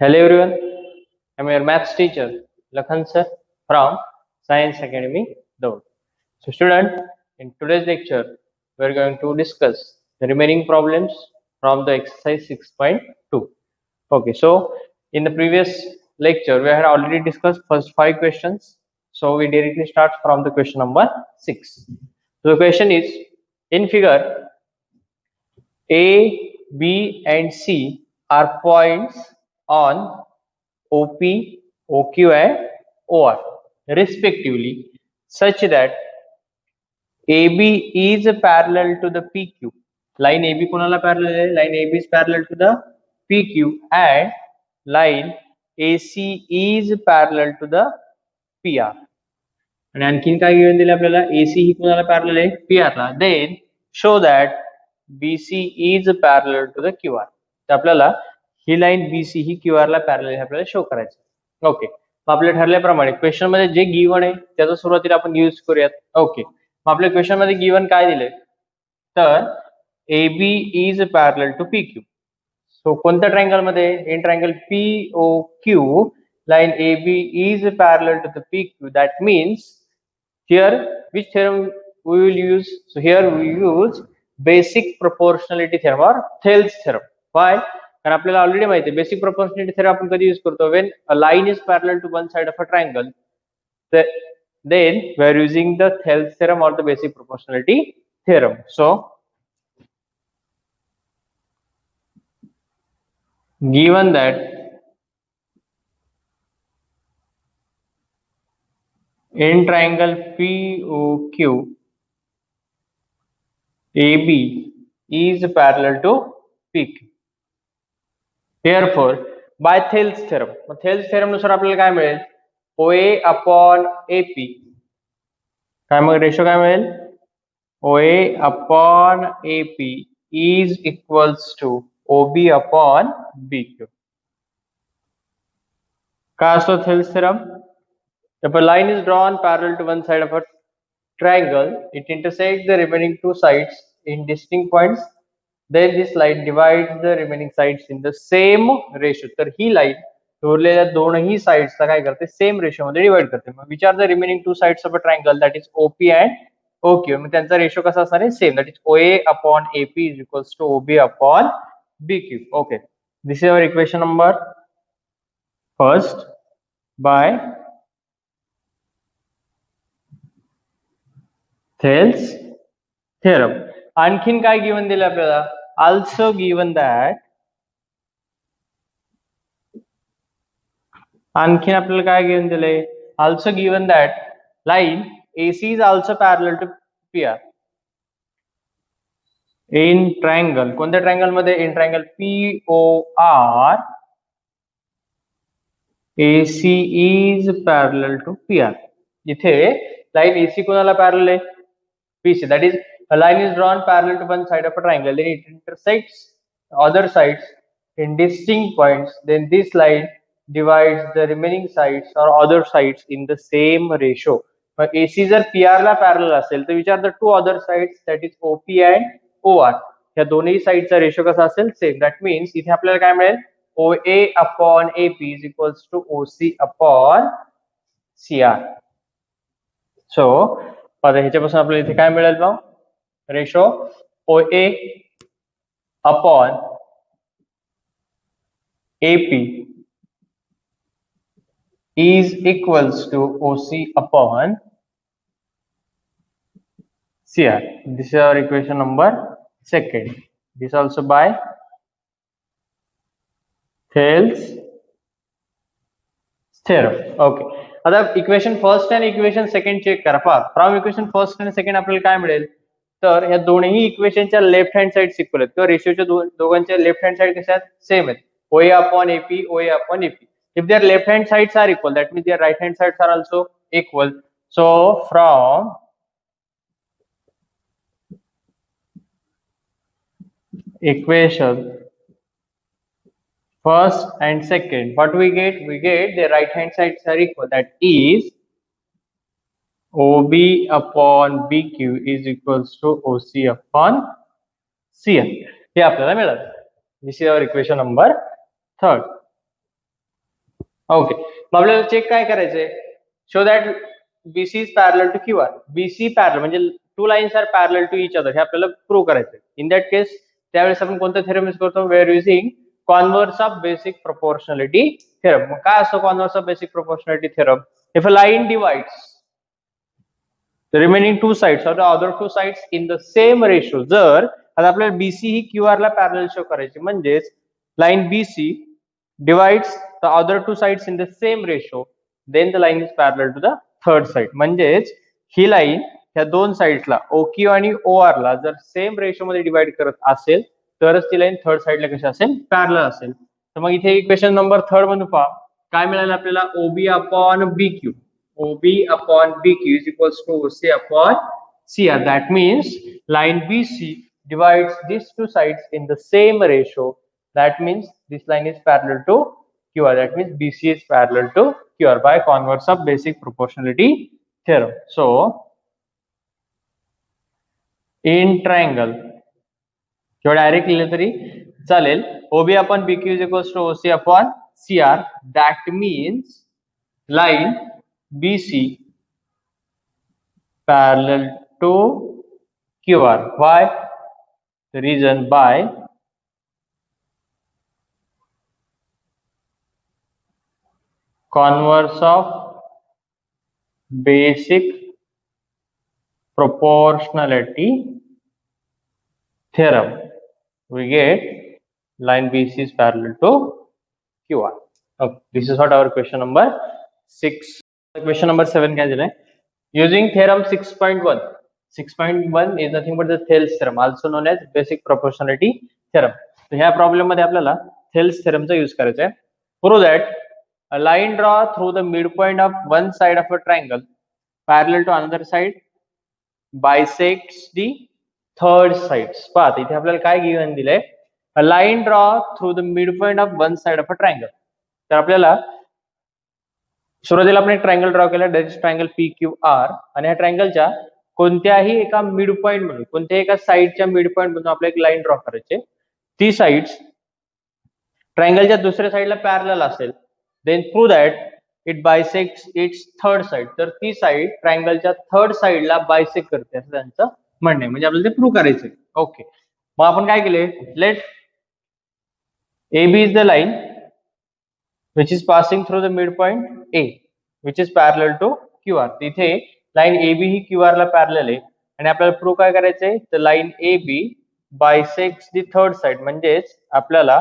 Hello everyone, I'm your maths teacher Lakhan sir from Science Academy Daud. So student, in today's lecture we are going to discuss the remaining problems from the exercise 6.2. Okay, so in the previous lecture we had already discussed first 5 questions. So we directly start from the question number 6. So the question is, in figure A, B and C are points on OP, OQ and OR respectively, such that AB is parallel to the PQ. Line AB कोणाला parallel आहे? Line AB is parallel to the PQ and line AC is parallel to the PR. आणि आणखीन काय given दिले आपल्याला? AC ही कोणाला parallel आहे? PR ला. Then show that BC is parallel to the QR. तर आपल्याला ही लाईन BC ही QR ला पॅरलल आहे आपल्याला शो करायचं. ओके, मग आपल्या ठरल्याप्रमाणे क्वेश्चन मध्ये जे गिव्हन आहे त्याचा सुरुवातीला आपण यूज करूयात. ओके, मग आपल्या क्वेश्चन मध्ये गिव्हन काय दिले? तर AB is parallel to PQ. So कोणत्या ट्रायंगल मध्ये? In triangle POQ line AB is parallel to the PQ. That means here which theorem we will use? So here we use basic proportionality theorem or Thales theorem. Why? कारण आपल्याला already माहिती आहे basic proportionality theorem आपण कधी use करतो? When a line is parallel to one side of a triangle, then we are using the Thales theorem or the basic proportionality theorem. So given that in triangle POQ AB is parallel to PQ. Therefore, by Thales theorem, Thales theorem नुसार आपल्याला काय मिळेल? OA upon AP. काय मग ratio काय मिळेल? OA upon AP is equals to OB upon BQ. काय असतो Thales theorem? If a line is drawn parallel to one side of a triangle, it intersects the remaining two sides in distinct points. Then this line divides the remaining sides in the same ratio. तर ही line उरलेल्या दोनही साइड्सला काय करते? Same ratio मध्ये divide करते. मग which are the remaining two sides of a triangle, that is OP and OQ. मग त्यांचा रेशो कसा असणार आहे? Same, that is OA upon AP is equals to OB upon BQ. Okay, this is our equation number first by Thales theorem. आणखीन काय given दिले आपल्याला? Also given that आणखीन आपल्याला काय गिवन दिले? Also given that line AC is also parallel to PR in triangle. कोणत्या triangle मध्ये? In triangle POR AC is parallel to PR. इथे लाईन AC कोणाला पॅरलल आहे? PC. That is, a line is drawn parallel to one side of a triangle, then it intersects other sides in distinct points. Then this line divides the remaining sides or other sides in the same ratio. But AC जर PR ला parallel असेल तर विचार the two other sides, that is OP and OR. या दोन्ही साइडचा ratio कसा असेल? Same. That means इथे आपल्याला काय मिळेल? OA upon AP is equals to OC upon CR. So आता ह्याच्यापासून आपल्याला इथे काय मिळेल मग? Ratio OA upon AP is equals to OC upon CR. This is our equation number second. This also by Thales theorem. Okay. आता equation first आणि equation second check करा. पहा, फ्रॉम इक्वेशन फर्स्ट आणि सेकंड आपल्याला काय मिळेल? तर ह्या दोन्ही इक्वेशनच्या लेफ्ट हँड साइड इक्वल आहेत किंवा रेशिओच्या दोघांच्या लेफ्ट हँड साइड कशा आहेत? सेम आहेत. OA upon AP, OA upon AP. If their left hand sides are equal, that means their right hand sides are also equal. So from equation first and second, what we get? We get the right hand sides are equal. That is OB upon BQ is equals to OC upon CR. हे आपल्याला मिळालं. This is our equation number third. Okay, मग आपल्याला check काय करायचंय? Show that BC is parallel to Q R. BC parallel म्हणजे two lines are parallel to each other हे आपल्याला prove करायचंय. इन दॅट केस त्यावेळेस आपण कोणतं थेरम यूज करतो? We are using converse of basic proportionality theorem. मग काय असतो converse of basic proportionality theorem? If a line divides the remaining two sides or the other two sides in the same ratio. जर आता आपल्याला BC ही Q R ला parallel show करायची म्हणजेच line BC divides the other two sides in the same ratio, then the line is parallel to the third side. म्हणजेच ही line ह्या दोन साइड्सला OQ आणि OR ला जर सेम रेशो मध्ये डिवाइड करत असेल तरच ती लाईन थर्ड साइडला कशी असेल? पॅरलल असेल. तर मग इथे इक्वेशन नंबर थर्ड मधून पहा काय मिळालं आपल्याला? OB upon BQ. OB upon BQ is equals to OC upon CR. That means line BC divides these two sides in the same ratio. That means this line is parallel to QR. That means BC is parallel to QR by converse of basic proportionality theorem. So, in triangle किंवा direct लिहिलं तरी चालेल. OB upon BQ is equals to OC upon CR. That means line BC parallel to QR. Why? The reason by converse of basic proportionality theorem, we get line BC is parallel to QR. Okay, this is what our question number 6. Question number 7 काय दिलंय? Using theorem 6.1. 6.1 is nothing but the Thales theorem, also known as basic proportionality theorem. तर ह्या problem मध्ये आपल्याला Thales theorem चा use करायचा आहे. Prove that a line draw through the midpoint of one side of a triangle parallel to another side bisects the third sides. पहा इथे आपल्याला काय गिव्हन दिलंय? A line draw through the midpoint of one side of a triangle. तर आपल्याला सुरुवातीला आपण एक ट्रायंगल ड्रॉ केला, that is triangle P Q R. आणि ह्या ट्रायंगलच्या कोणत्याही एका मिड पॉइंट मधून कोणत्याही एका साइडच्या मिड पॉइंट मधून आपल्याला एक लाईन ड्रॉ करायची. ती साइड्स ट्रायंगलच्या दुसऱ्या साइडला पॅरलल असेल, then prove that it bisects its third side. तर ती साइड ट्रायंगलच्या थर्ड साइडला बायसेक्ट करते असं त्यांचं म्हणणं आहे. म्हणजे आपल्याला ते प्रूव्ह करायचंय. ओके, मग आपण काय केले? Let AB is the line which is passing through the midpoint A, which is parallel to QR. तिथे लाईन AB ही QR ला पॅरलल आहे आणि आपल्याला प्रूव्ह काय करायचंय? तर line AB bisects the third side. म्हणजेच आपल्याला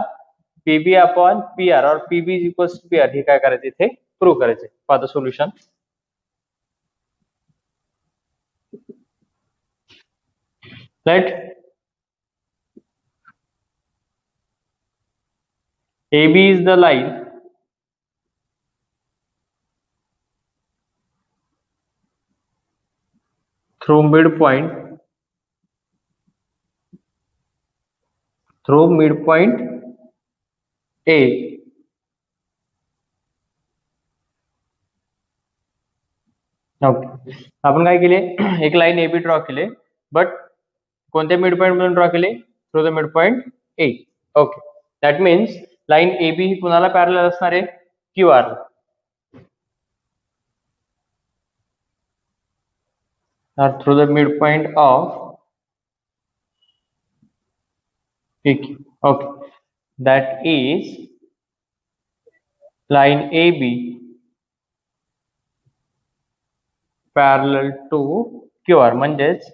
PB अपॉन PR और PB is equals to PR हे काय करायचं? इथे प्रूव्ह करायचंय. पहा the solution. Let AB is the line through midpoint A. ओके, आपण काय केले? एक लाईन AB ड्रॉ केले, बट कोणत्या मिड पॉइंट मधून ड्रॉ केले? Through the mid point A. Okay, that means line AB ही कुणाला पॅरलल असणार आहे? QR. or through the midpoint of PQ. Okay, that is line AB parallel to QR. म्हणजेच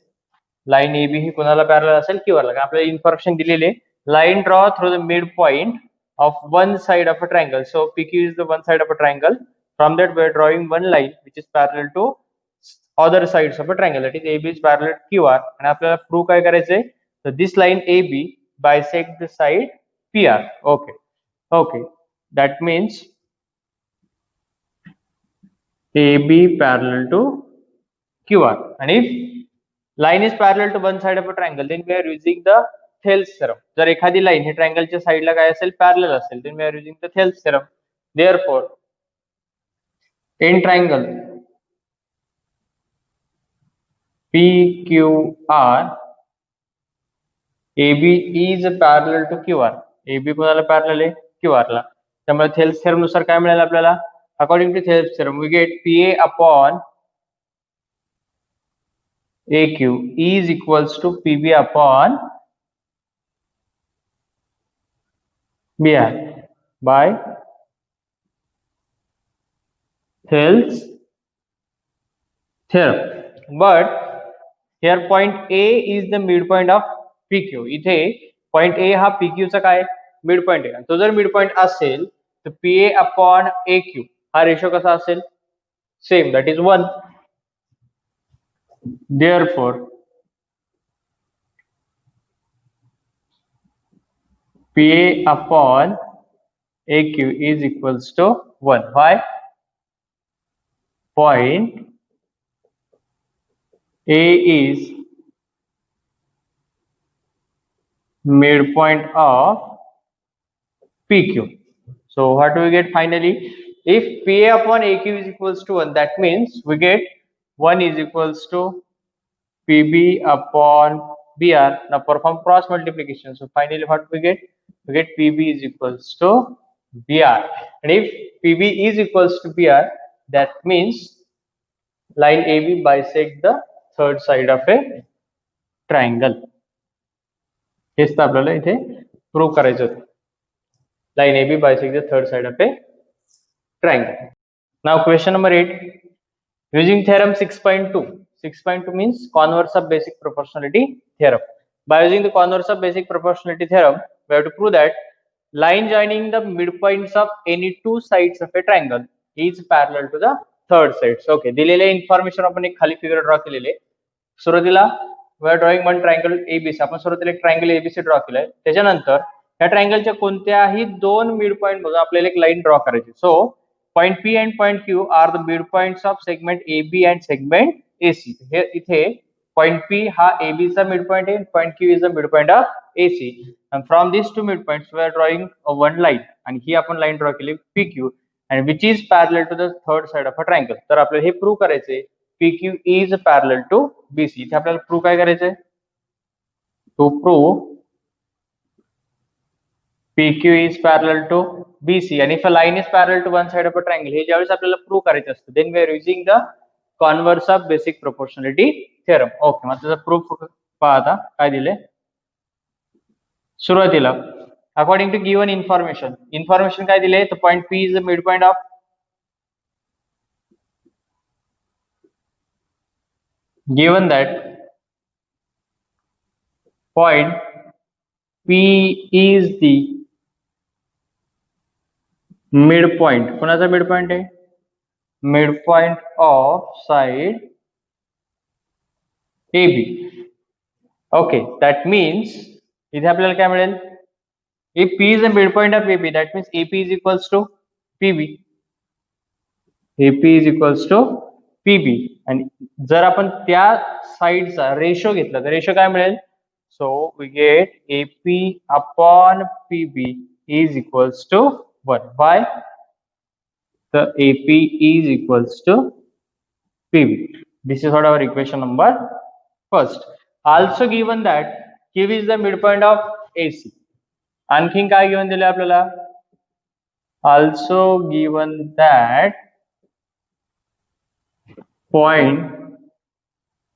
line AB ही कोणाला parallel असेल? QR ला. आपल्याला information दिलेली आहे. Line draw through the mid point of one side of a triangle. So PQ is the one side of a triangle. From that we are drawing one line which is parallel to other sides of a triangle. That is AB is parallel to QR. आणि आपल्याला prove काय करायचंय? So this line AB bisect the side PR. Okay. Okay. That means AB parallel to QR. And if line is parallel to one side of a triangle, then we are using the Thales theorem. जर एखादी line ही ट्रायंगलच्या साइडला काय असेल? Parallel असेल, then we are using the Thales theorem. Therefore, in triangle PQR, AB is parallel to QR. AB कोणाला parallel आहे? QR ला. त्यामुळे थेल्स थेरम नुसार काय मिळेल आपल्याला, according to Thales theorem we get PA upon AQ is equals to PB upon BR by Thales theorem. But here point A is the midpoint of PQ. इथे point A हा PQ चा काय midpoint आहे, तो जर midpoint असेल तर PA upon AQ हा रेशो कसा असेल, same, that is 1. Therefore PA upon AQ is equals to 1. Why? Point A is midpoint of PQ. So what do we get finally? If PA upon AQ is equals to 1, that means we get 1 is equals to PB upon BR. Now perform cross multiplication. So finally what we get? We get PB is equals to BR. And if PB is equals to BR, that means line AB bisect the third side of a triangle. हेच तर आपल्याला इथे prove करायचं होतं. Line AB bisects the third side of a triangle. Now question number 8. Using theorem 6.2. 6.2 means converse of basic proportionality theorem. By using the converse of basic proportionality theorem, we have to prove that line joining the midpoints of any two sides of a triangle is parallel to the third sides. Okay, दिलेले information आपण एक खाली figure draw केलेले. सुरुवातीला we are drawing one triangle ABC. आपण सुरुवातीला एक triangle ABC draw केलाय. त्याच्यानंतर या ट्रायंगलच्या कोणत्याही दोन मिड पॉइंट मधून आपल्याला एक लाईन ड्रॉ करायची. सो point P and point Q are the midpoints of segment AB and segment AC. Here इथे point P हा AB चा midpoint आहे, point Q is the midpoint of AC. And from these two midpoints we are drawing a one line. आणि ही आपण line draw केली PQ and which is parallel to the third side of a triangle. तर आपल्याला हे prove करायचंय PQ is parallel to BC. इथे आपल्याला prove काय करायचंय? To prove PQ is parallel to BC and if a line is parallel to one side of a triangle, हे ज्यावेळेस आपल्याला prove करायचं असतं, then we are using the converse of basic proportionality theorem. Okay, मग त्याचा proof पहा आता काय दिले. सुरुवातीला अकॉर्डिंग टू गिवन इन्फॉर्मेशन काय दिले, तर point P is the midpoint of given that point P is the midpoint. कोणाचा midpoint आहे? Midpoint of side AB. Okay, that means इथे आपल्याला काय मिळेल? If P is the midpoint of AB, that means AP is equals to PB. AP is equals to PB. आणि जर आपण त्या साइडचा रेशो घेतला तर रेशो काय मिळेल? So we get AP upon PB is equals to 1. Why? The AP is equals to PB. This is what our equation number first. Also given that Q is the midpoint of AC. आणखीन काय given दिले आपल्याला? Also given that point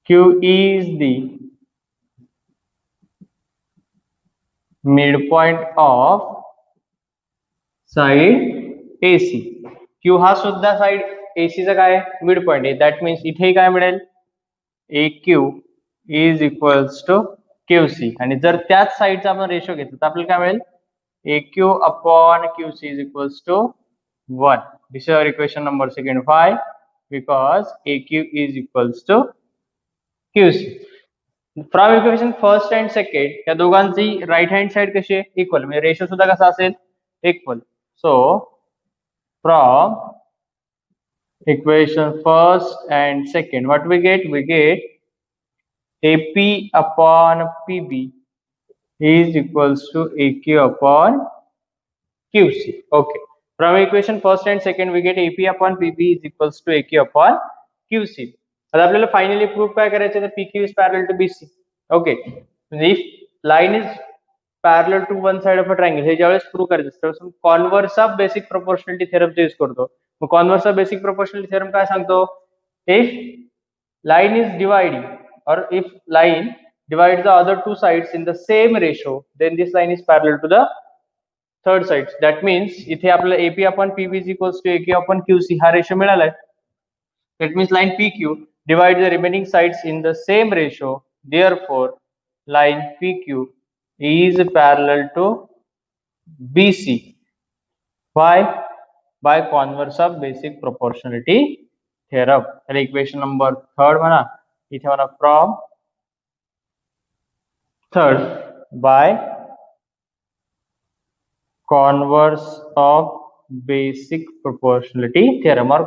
Q is the midpoint of side AC. Q हा सुद्धा side AC चा काय midpoint आहे. That means इथे काय मिळेल? AQ is equals to QC. आणि जर त्याच साइडचा आपण रेशो घेतला तर आपल्याला काय मिळेल? AQ upon QC is equals to 1. This is our equation number second. Why? Because AQ is equals to QC. From equation first and second या दोघांची राईट हँड साइड कशी आहे? इक्वल, म्हणजे रेशो सुद्धा कसा असेल? Equal. So from equation first and second what we get? We get AP upon PB is equals to AQ upon QC. Okay. From equation first and second we get AP upon PB is equals to AQ upon QC. आता आपल्याला finally proof काय करायचं? तर PQ is parallel to BC. Okay. If line is parallel to one side of a triangle हे ज्यावेळेस prove करायचं असतं converse of basic proportionality थेरमचा यूज करतो. मग converse of basic proportionality theorem काय सांगतो? If line is dividing or if line divides the other two sides in the same ratio, then this line is parallel to the third side. That means इथे आपल्याला AP upon PB is equals to AQ upon QC हा ratio मिळालाय. That means line PQ divides the remaining sides in the same ratio. Therefore, line PQ is parallel to BC. Why? By converse of basic proportionality theorem. तर equation number third म्हणा इथे म्हणा from third by converse of basic proportionality theorem or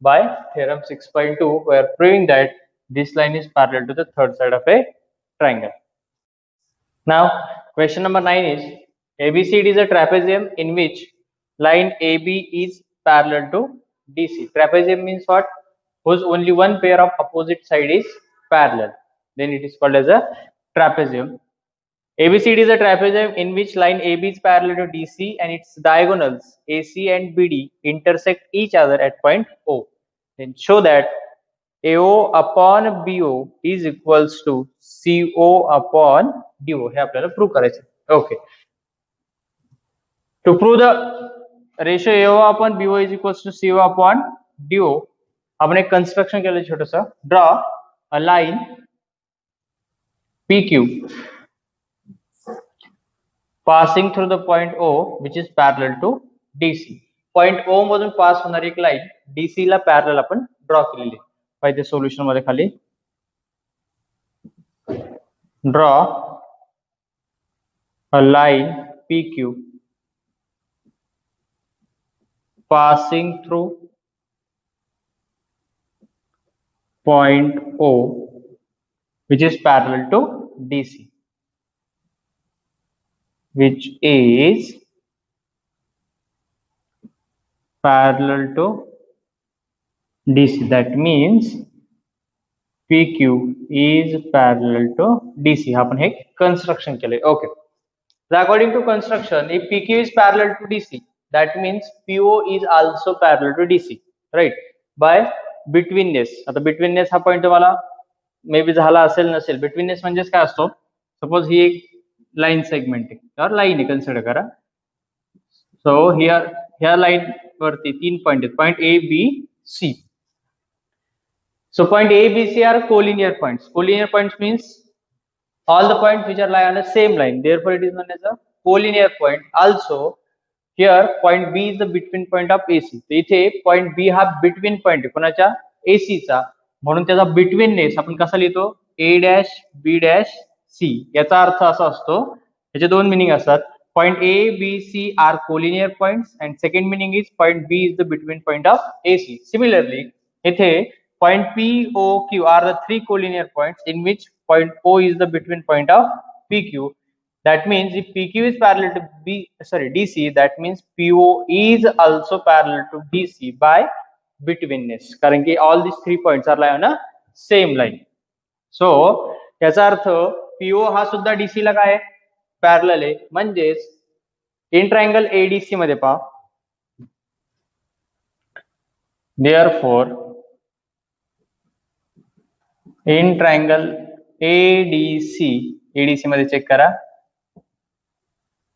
by theorem 6.2 we are proving that this line is parallel to the third side of a triangle. Now question number 9 is ABCD is a trapezium in which line AB is parallel to DC. Trapezium means what? Whose only one pair of opposite side is parallel, then it is called as a trapezium. ABCD is a trapezium in which line AB is parallel to DC and its diagonals AC and BD intersect each other at point O. Then show that AO upon BO is equals to CO upon DO. हे आपल्याला prove करायचं. Okay. To prove the ratio AO upon BO is equals to CO upon DO, आपण एक construction केलं छोटंसं. Draw a line PQ passing through the point O which is parallel to DC. Point O मधून पास होणारी एक line DC ला parallel आपण draw केलेली आहे. पाहिजे सोल्युशन मध्ये खाली draw a line PQ passing through point O which is parallel to DC, which is parallel to DC. That means PQ is parallel to DC. आपण हे construction केले. Okay. So according to construction, if PQ is parallel to DC, that means PO is also parallel to DC, right? By betweenness. आता betweenness हा point तुम्हाला may be झाला असेल नसेल. betweenness म्हणजेच काय असतो? सपोज ही एक लाईन सेगमेंट आहे तर लाईन आहे कन्सिडर करा. सो हियर ह्या लाईन वरती तीन पॉइंट आहेत, point A, B, C. So point A, B, C are collinear points. Collinear points means all the points which are lie on the same line. Therefore, it is known as a collinear point. Also, here point B is the between point of AC. So इथे point B हा between point आहे कोणाच्या AC चा, म्हणून त्याचा betweenness आपण कसा लिहितो? A dash B dash C. याचा अर्थ असा असतो, याचे दोन मिनिंग असतात. Point A, B, C are collinear points and second meaning is point B is the between point of AC. Similarly, इथे point P, O, Q are the three collinear points in which point O is the between point of PQ. That means if PQ is parallel to DC, that means PO is also parallel to DC by betweenness. कारण की all these three points are lie on a same line. So याचा अर्थ PO हा सुद्धा DC ला काय आहे? Parallel आहे. म्हणजेच in triangle ADC मध्ये पहा. Therefore, इन ट्रायंगल ADC मध्ये चेक करा.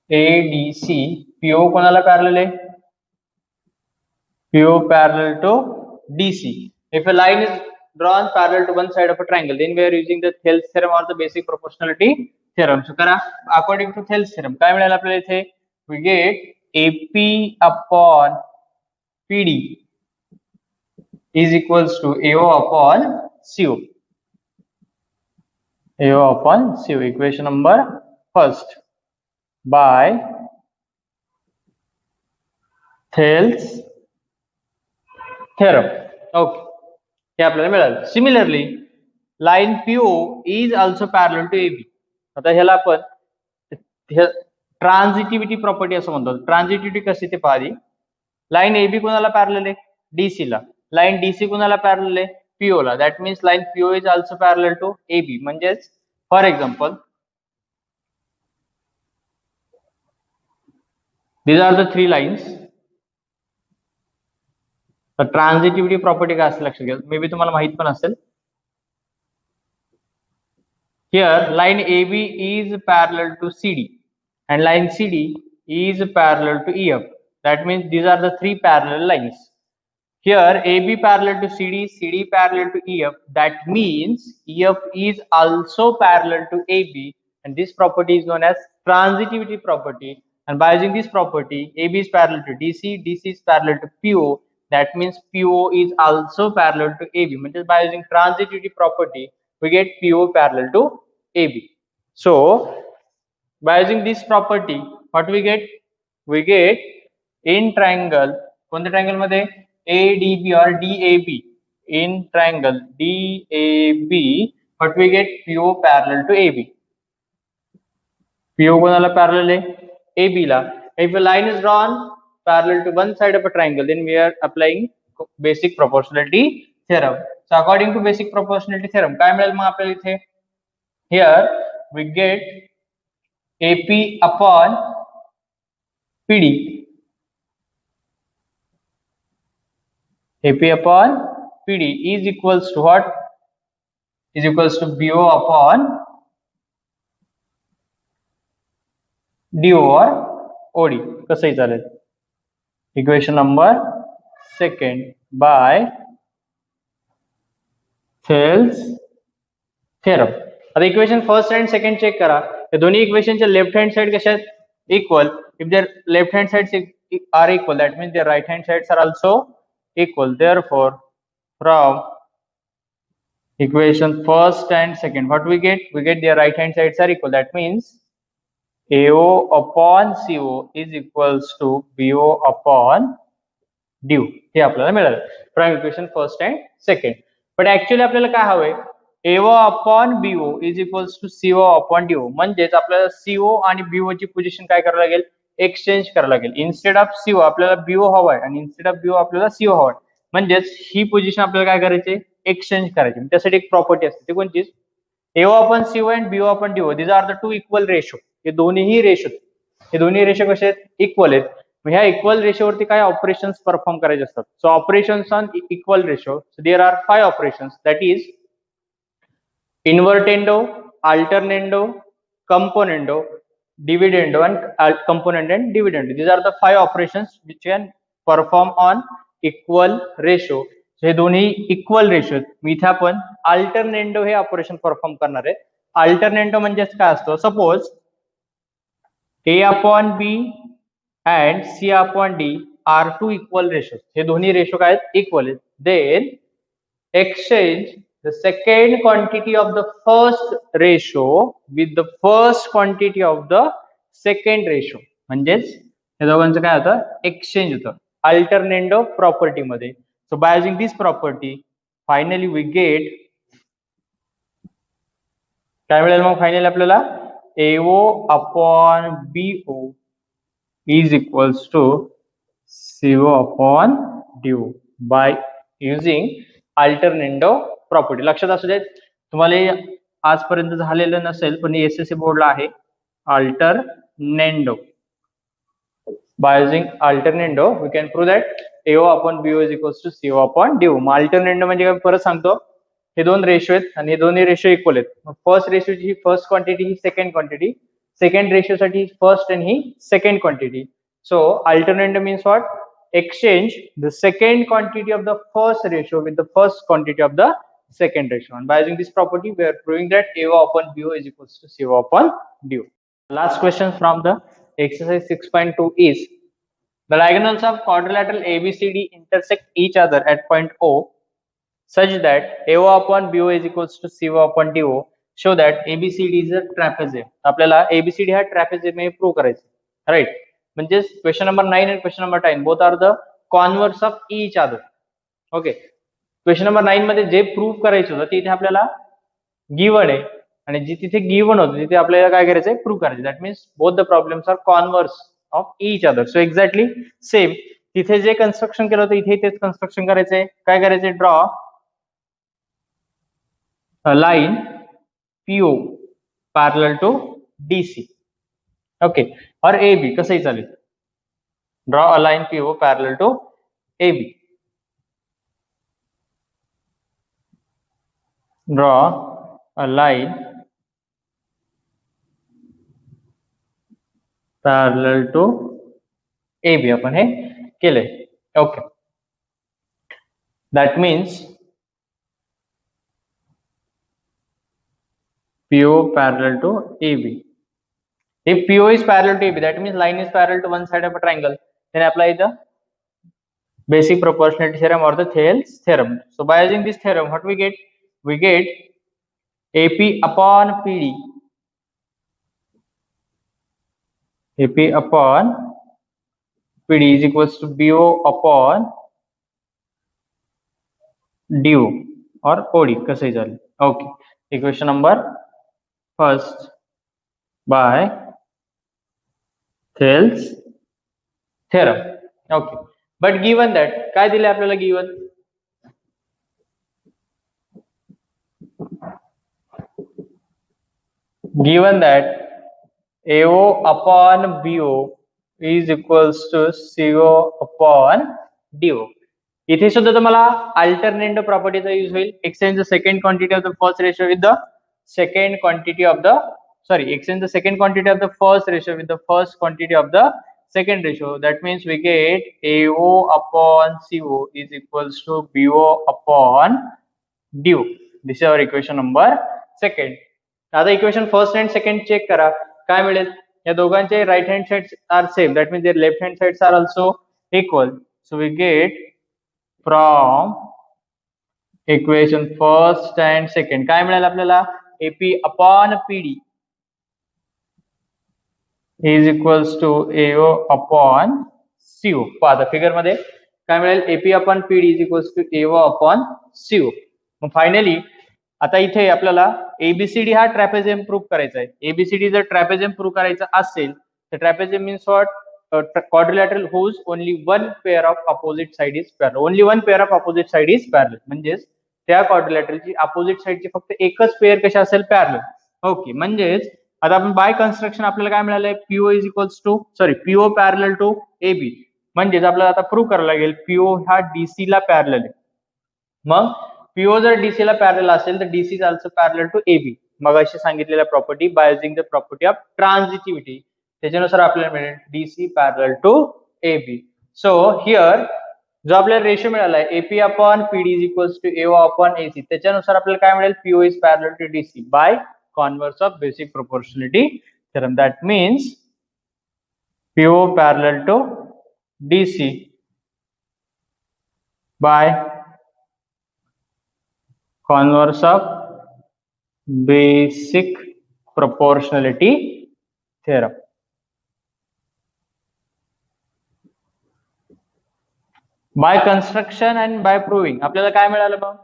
ADC PO कोणाला पॅरलल आहे? PO parallel to DC. If a line is drawn parallel to one side of a triangle, then we are using the Thales theorem or the basic proportionality theorem. So करा, according to Thales theorem काय मिळालं आपल्याला इथे? We get AP upon PD is equals to AO upon CO. AO upon CO. Equation number first by Thales theorem. Okay. हे आपल्याला मिळालं. Similarly, line PO is also parallel to AB. आता ह्याला आपण transitivity property असं म्हणतो. Transitivity कशी ते पाहिली. लाईन AB कोणाला पॅरलल आहे? DC ला. लाईन DC कोणाला पॅरलल आहे? PO ला. That means line PO is also parallel to AB. म्हणजेच for example These are the three lines. तर ट्रान्झिटिव्हिटी प्रॉपर्टी काय असेल लक्षात घ्या, मे बी तुम्हाला माहित पण असेल. Here line AB is parallel to CD and line CD is parallel to EF. That means these are the three parallel lines. Here AB parallel to CD, CD parallel to EF. That means EF is also parallel to AB, and this property is known as transitivity property. And by using this property, AB is parallel to DC, DC is parallel to PO. That means PO is also parallel to AB. Means by using transitivity property, we get PO parallel to AB. So by using this property, what we get? We get in triangle, कोणत्या triangle मध्ये ADB or DAB, in triangle DAB, what we get? PO parallel to AB. PO कोणाला parallel आहे? AB La. If a line is drawn parallel to one side of a triangle, then we are applying basic proportionality theorem. So according to basic proportionality theorem, काय मिळेल मग आपल्याला इथे? Here we get AP upon PD. AP upon PD is equals to what? Is equals to BO upon DO or OD. कसंही चालेल. Equation number second by Thales theorem. आता equation first and second check करा. या दोन्ही इक्वेशनच्या left hand side कशा आहेत? Equal. If their left hand sides are equal, that means their right hand sides are also equal. Therefore, from equation first and second, what we get? We get their right hand sides are equal. That means AO upon CO is equals to BO upon DO. हे आपल्याला मिळालं from equation first and second. But actually आपल्याला काय हवंय? AO upon BO is equals to CO upon DO. म्हणजेच आपल्याला CO आणि BO ची पोझिशन काय करावं लागेल? एक्सचेंज करावं लागेल. इन्स्टेड ऑफ CO आपल्याला BO हवाय आणि इन्स्टेड ऑफ BO आपल्याला CO हवाय. म्हणजेच ही पोझिशन आपल्याला काय करायची? एक्सचेंज करायची. त्यासाठी एक प्रॉपर्टी असते, ती कोणती? AO upon CO and BO upon DO, these are the two equal ratio. हे दोन्ही रेशो कसे आहेत? इक्वल आहेत. ह्या इक्वल रेशोवरती काय ऑपरेशन्स परफॉर्म करायचे असतात? So operations on equal ratio, there are 5 operations, that is invertendo, alternendo, componendo, dividendo and component and dividendo. These are the 5 operations which can perform on equal ratio. So हे दोन्ही equal ratio आहेत. मी इथे आपण alternendo हे operation perform करणार आहे. Alternendo म्हणजेच काय असतो? Suppose A upon B and C upon D are two equal ratios. हे दोन्ही रेशो काय आहेत? इक्वल आहेत. Then exchange the second quantity of the first ratio with the first quantity of the second ratio. म्हणजेच या दोघांचं काय होतं? Exchange होतं अल्टरनेंडो प्रॉपर्टी मध्ये. So by using this property finally we get, काय मिळेल मग फायनली आपल्याला? AO upon BO is equals to CO upon DO by using alternendo property. लक्षात असू दे, तुम्हाला आजपर्यंत झालेलं नसेल पण एसएससी बोर्डला आहे alternendo. By using alternendo we can prove that AO upon BO is equals to CO upon DO. मग अल्टरनेंडो म्हणजे काय? परत सांगतो, हे दोन रेशो आहेत आणि हे दोन्ही रेशो इक्वल आहेत. मग फर्स्ट रेशोची ही फर्स्ट क्वांटिटी, ही सेकंड क्वांटिटी, सेकंड रेशोसाठी फर्स्ट आणि ही second quantity. So alternendo means what? Exchange the second quantity of the first ratio with the first quantity of the second ratio. And by using this property, we are proving that AO upon BO is equals to CO upon DO. Last question from the exercise 6.2 is the diagonals of quadrilateral ABCD intersect each other at point O such that AO upon BO is equals to CO upon DO. Show that ABCD is a trapezium. आपल्याला ABCD हा trapezium हे prove करायचं, right? म्हणजेच question number 9 आणि question number 10 both are the converse of each other. Okay, question number 9 मध्ये जे prove करायचं होतं तिथे आपल्याला गिवन आहे आणि जी तिथे गिवन होतं तिथे आपल्याला काय करायचंय? प्रूव्ह करायचं. That means both the problems are converse of each other. So exactly same तिथे जे कन्स्ट्रक्शन केलं होतं इथे तेच कन्स्ट्रक्शन करायचंय. काय करायचंय? Draw a line PO parallel to DC. Okay, और AB कसंही चालेल. Draw a line PO parallel to AB. Draw a line parallel to AB आपण हे केले. Okay. That means PO parallel to AB. If PO is parallel to AB, that means line is parallel to one side of a triangle. Then apply the basic proportionality theorem or the Thales theorem. So by using this theorem, what we get? We get AP upon PD. AP upon PD is equals to BO upon DO or OD. कसंही झालं. Okay. Equation number first by Thales theorem. Okay. But given that, काय दिले आपल्याला given? Given that AO upon BO is equals to CO upon DO. इथे सुद्धा तुम्हाला alternate प्रॉपर्टीचा use होईल. Exchange the second quantity of the first ratio with the second quantity of the exchange the second quantity of the first ratio with the first quantity of the second ratio. That means we get AO upon CO is equals to BO upon DO. This is our equation number second. आता equation first and second check करा, काय मिळेल? या दोघांचे right hand sides are same, that means their left hand sides are also equal. So we get from equation first and second काय मिळेल आपल्याला? AP upon PD is equals to AO upon CO. पहा figure मध्ये काय मिळेल? AP upon PD is equals to AO upon CO. Mug finally आता इथे आपल्याला ABCD हा ट्रॅपेझियम प्रूव्ह करायचा आहे. ABCD जर ट्रॅपेझियम प्रूव्ह करायचा असेल तर trapezium means what? quadrilateral whose only one pair of opposite side is parallel. Only one pair of opposite side is parallel. म्हणजेच त्या quadrilateralची अपोजिट साइडची फक्त एकच पेअर कशी असेल? पॅरलल. ओके. म्हणजेच आता आपण बाय कन्स्ट्रक्शन आपल्याला काय मिळालंय? PO is equals to PO parallel to AB. म्हणजेच आपल्याला आता प्रूव्ह करायला लागेल PO हा DC ला पॅरलल आहे. मग PO जर DC ला पॅरलल असेल तर DC is also parallel to AB. मग अशी सांगितलेल्या property by using the property of transitivity त्याच्यानुसार आपल्याला मिळेल DC parallel to AB. So here जो आपल्याला रेशो मिळालाय AP upon PD is equals to AO upon AC त्याच्यानुसार आपल्याला काय मिळेल? PO is parallel to DC by converse of basic proportionality theorem. That means PO parallel to DC by converse of basic proportionality theorem. By construction and by proving आपल्याला काय मिळालं मग?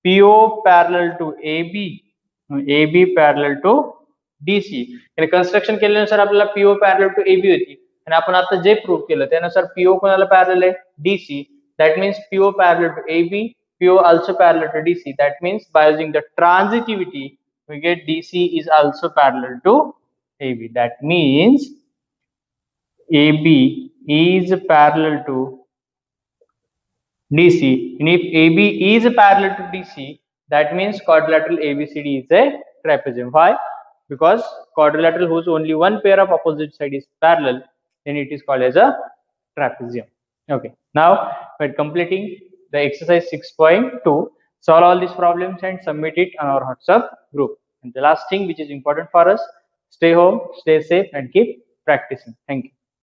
PO parallel to AB parallel to DC. आणि construction केल्यानुसार आपल्याला PO parallel to AB होती आणि आपण आता जे प्रूव्ह केलं त्यानुसार PO कोणाला पॅरलल आहे? DC. That means PO parallel to AB, PO also parallel to DC. That means by using the transitivity we get DC is also parallel to AB. That means AB is parallel to DC, and if AB is parallel to DC, that means quadrilateral ABCD is a trapezium. Why? Because quadrilateral whose only one pair of opposite side is parallel, then it is called as a trapezium. Okay. Now we're completing the exercise 6.2. Solve all these problems and submit it on our WhatsApp group. And the last thing which is important for us, stay home, stay safe, and keep practicing. Thank you.